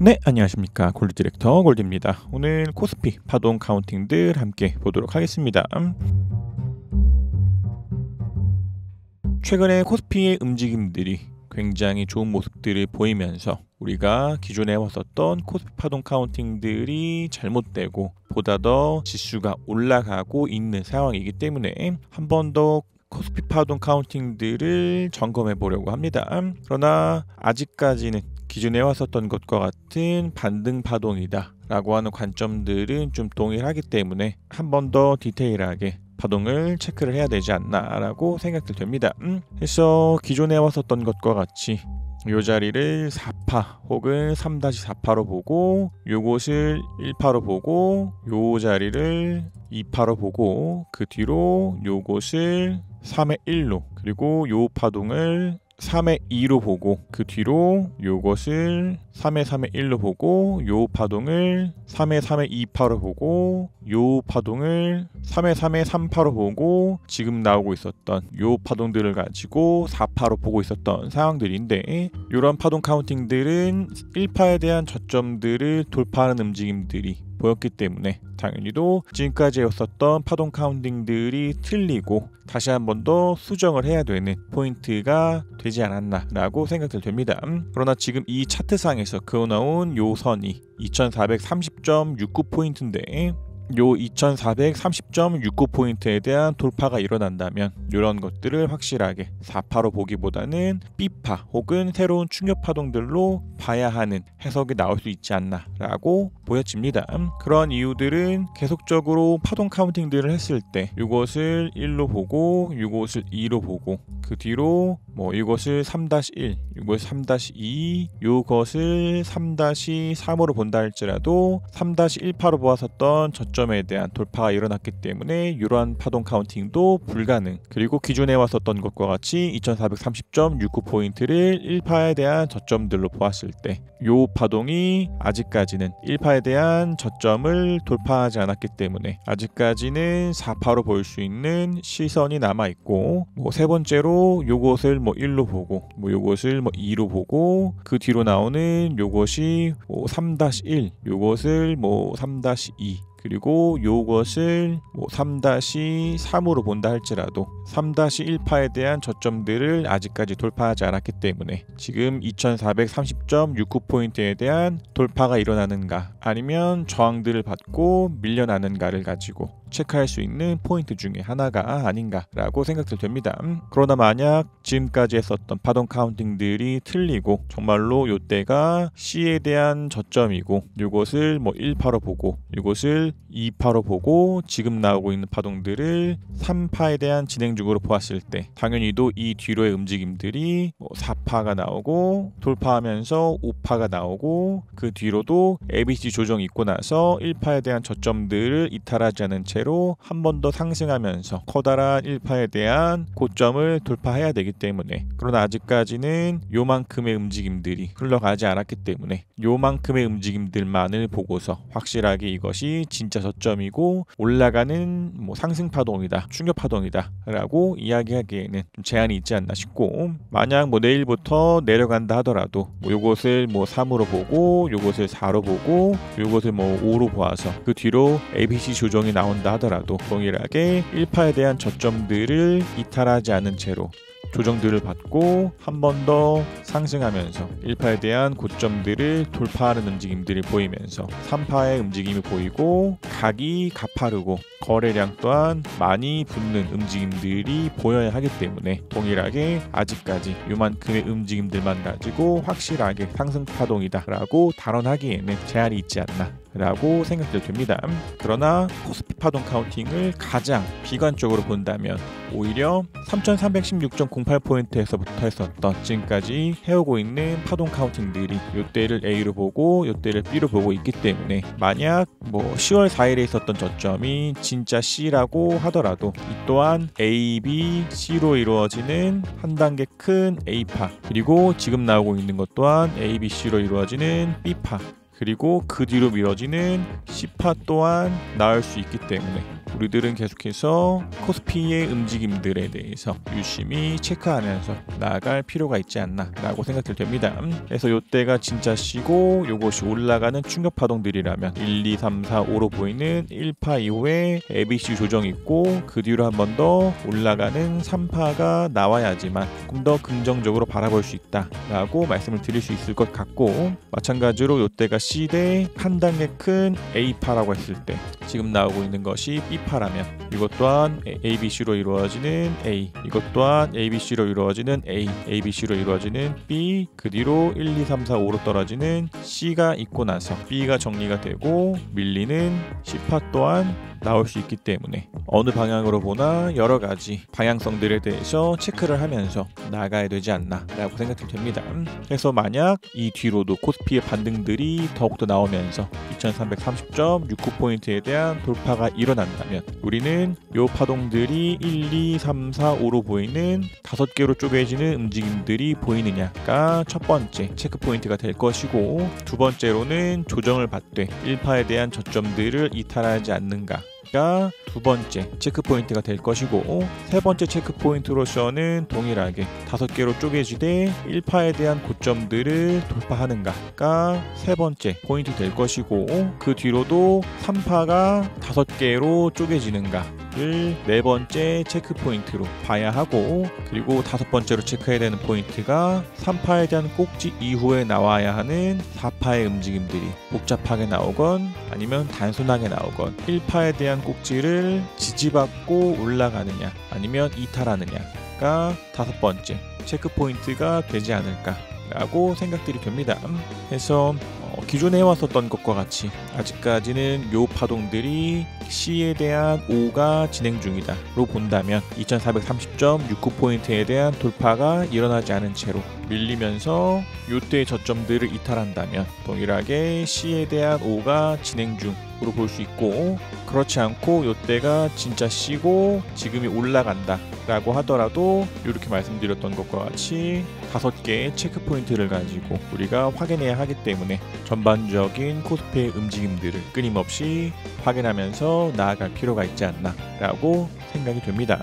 네, 안녕하십니까. 골드 디렉터 골드입니다. 오늘 코스피 파동 카운팅들 함께 보도록 하겠습니다. 최근에 코스피의 움직임들이 굉장히 좋은 모습들을 보이면서 우리가 기존에 해왔었던 코스피 파동 카운팅들이 잘못되고 보다 더 지수가 올라가고 있는 상황이기 때문에 한 번 더 코스피 파동 카운팅들을 점검해 보려고 합니다. 그러나 아직까지는 기존에 해왔었던 것과 같은 반등 파동이다 라고 하는 관점들은 좀 동일하기 때문에 한 번 더 디테일하게 파동을 체크를 해야 되지 않나 라고 생각들 됩니다. 그래서 기존에 해왔었던 것과 같이 이 자리를 4파 혹은 3-4파로 보고 요것을 1파로 보고 요 자리를 2파로 보고 그 뒤로 요것을 3의 1로 그리고 요 파동을 3의 2로 보고 그 뒤로 요것을 3의 3의 1로 보고 요 파동을 3의 3의 2파로 보고 요 파동을 3의 3의 3파로 보고 지금 나오고 있었던 요 파동들을 가지고 4파로 보고 있었던 상황들인데 이런 파동 카운팅들은 1파에 대한 저점들을 돌파하는 움직임들이 보였기 때문에 당연히도 지금까지 해왔었던 파동 카운팅들이 틀리고 다시 한 번 더 수정을 해야 되는 포인트가 되지 않았나 라고 생각들 됩니다. 그러나 지금 이 차트상에서 그어나온 요 선이 2430.69포인트인데 요 2430.69포인트에 대한 돌파가 일어난다면 이런 것들을 확실하게 4파로 보기보다는 B파 혹은 새로운 충격 파동들로 봐야 하는 해석이 나올 수 있지 않나 라고 보여집니다. 그런 이유들은 계속적으로 파동 카운팅들을 했을 때 이것을 1로 보고 이것을 2로 보고 그 뒤로 이것을 3-1, 이것을 3-2, 이것을 3-3으로 본다 할지라도 3-1파로 보았었던 저점에 대한 돌파가 일어났기 때문에 이러한 파동 카운팅도 불가능. 그리고 기존에 왔었던 것과 같이 2430.69포인트를 1파에 대한 저점들로 보았을 때 이 파동이 아직까지는 1파에 대한 저점을 돌파하지 않았기 때문에 아직까지는 4파로 볼 수 있는 시선이 남아있고 세 번째로 요것을 1로 보고 요것을 2로 보고 그 뒤로 나오는 요것이 3-1 요것을 3-2 그리고 요것을 3-3으로 본다 할지라도 3-1파에 대한 저점들을 아직까지 돌파하지 않았기 때문에 지금 2430.69포인트에 대한 돌파가 일어나는가 아니면 저항들을 받고 밀려나는가를 가지고 체크할 수 있는 포인트 중에 하나가 아닌가라고 생각들 됩니다. 그러나 만약 지금까지 했었던 파동 카운팅들이 틀리고 정말로 요때가 C에 대한 저점이고 요것을 1파로 보고 요것을 2파로 보고 지금 나오고 있는 파동들을 3파에 대한 진행중으로 보았을 때 당연히도 이 뒤로의 움직임들이 4파가 나오고 돌파하면서 5파가 나오고 그 뒤로도 ABC 조정이 있고 나서 1파에 대한 저점들을 이탈하지 않은 채로 한 번 더 상승하면서 커다란 1파에 대한 고점을 돌파해야 되기 때문에 그러나 아직까지는 요만큼의 움직임들이 흘러가지 않았기 때문에 요만큼의 움직임들만을 보고서 확실하게 이것이 진짜 저점이고 올라가는 상승 파동이다 충격 파동이다 라고 이야기하기에는 좀 제한이 있지 않나 싶고 만약 내일부터 내려간다 하더라도 요것을 3으로 보고 요것을 4로 보고 요것을 5로 보아서 그 뒤로 ABC 조정이 나온다 하더라도 동일하게 1파에 대한 저점들을 이탈하지 않은 채로 조정들을 받고 한 번 더 상승하면서 1파에 대한 고점들을 돌파하는 움직임들이 보이면서 3파의 움직임이 보이고 각이 가파르고 거래량 또한 많이 붙는 움직임들이 보여야 하기 때문에 동일하게 아직까지 요만큼의 움직임들만 가지고 확실하게 상승 파동이다 라고 단언하기에는 제한이 있지 않나 라고 생각들 됩니다. 그러나 코스피 파동 카운팅을 가장 비관적으로 본다면 오히려 3316.08포인트에서부터 했었던 지금까지 해오고 있는 파동 카운팅들이 요때를 A로 보고 요때를 B로 보고 있기 때문에 만약 10월 4일에 있었던 저점이 진짜 C라고 하더라도 이 또한 A, B, C로 이루어지는 한 단계 큰 A파 그리고 지금 나오고 있는 것 또한 A, B, C로 이루어지는 B파 그리고 그 뒤로 미뤄지는 C파 또한 나올 수 있기 때문에 우리들은 계속해서 코스피의 움직임들에 대해서 유심히 체크하면서 나아갈 필요가 있지 않나 라고 생각들 됩니다. 그래서 요때가 진짜 쉬고 요것이 올라가는 충격 파동들이라면 1, 2, 3, 4, 5로 보이는 1파 이후에 ABC 조정이 있고 그 뒤로 한 번 더 올라가는 3파가 나와야지만 조금 더 긍정적으로 바라볼 수 있다 라고 말씀을 드릴 수 있을 것 같고, 마찬가지로 요때가 C 대 한 단계 큰 A파라고 했을 때 지금 나오고 있는 것이 B파라면 이것 또한 ABC로 이루어지는 A, 이것 또한 ABC로 이루어지는 A, ABC로 이루어지는 B, 그 뒤로 1, 2, 3, 4, 5로 떨어지는 C가 있고 나서 B가 정리가 되고 밀리는 C파 또한 나올 수 있기 때문에 어느 방향으로 보나 여러 가지 방향성들에 대해서 체크를 하면서 나가야 되지 않나 라고 생각이 됩니다. 그래서 만약 이 뒤로도 코스피의 반등들이 더욱더 나오면서 2330.69포인트에 대한 돌파가 일어난다면 우리는 요 파동들이 1, 2, 3, 4, 5로 보이는 5개로 쪼개지는 움직임들이 보이느냐가 첫 번째 체크 포인트가 될 것이고, 두 번째로는 조정을 받되 1파에 대한 저점들을 이탈하지 않는가 가 두 번째 체크 포인트가 될 것이고, 세 번째 체크 포인트로서는 동일하게 5개로 쪼개지되 1파에 대한 고점들을 돌파하는가가 세 번째 포인트 될 것이고, 그 뒤로도 3파가 5개로 쪼개지는가를 네 번째 체크 포인트로 봐야 하고, 그리고 다섯 번째로 체크해야 되는 포인트가 3파에 대한 꼭지 이후에 나와야 하는 4파의 움직임들이 복잡하게 나오건 아니면 단순하게 나오건 1파에 대한 꼭지를 지지받고 올라가느냐 아니면 이탈하느냐가 다섯 번째 체크 포인트가 되지 않을까 라고 생각들이 됩니다. 그래서 기존에 해왔었던 것과 같이 아직까지는 요 파동들이 C에 대한 O가 진행 중이다 로 본다면 2430.69포인트에 대한 돌파가 일어나지 않은 채로 밀리면서 요때의 저점들을 이탈한다면 동일하게 C에 대한 O가 진행 중으로 볼 수 있고, 그렇지 않고 요때가 진짜 C고 지금이 올라간다 라고 하더라도 이렇게 말씀드렸던 것과 같이 5개의 체크 포인트를 가지고 우리가 확인해야 하기 때문에 전반적인 코스피의 움직임들을 끊임없이 확인하면서 나아갈 필요가 있지 않나 라고 생각이 됩니다.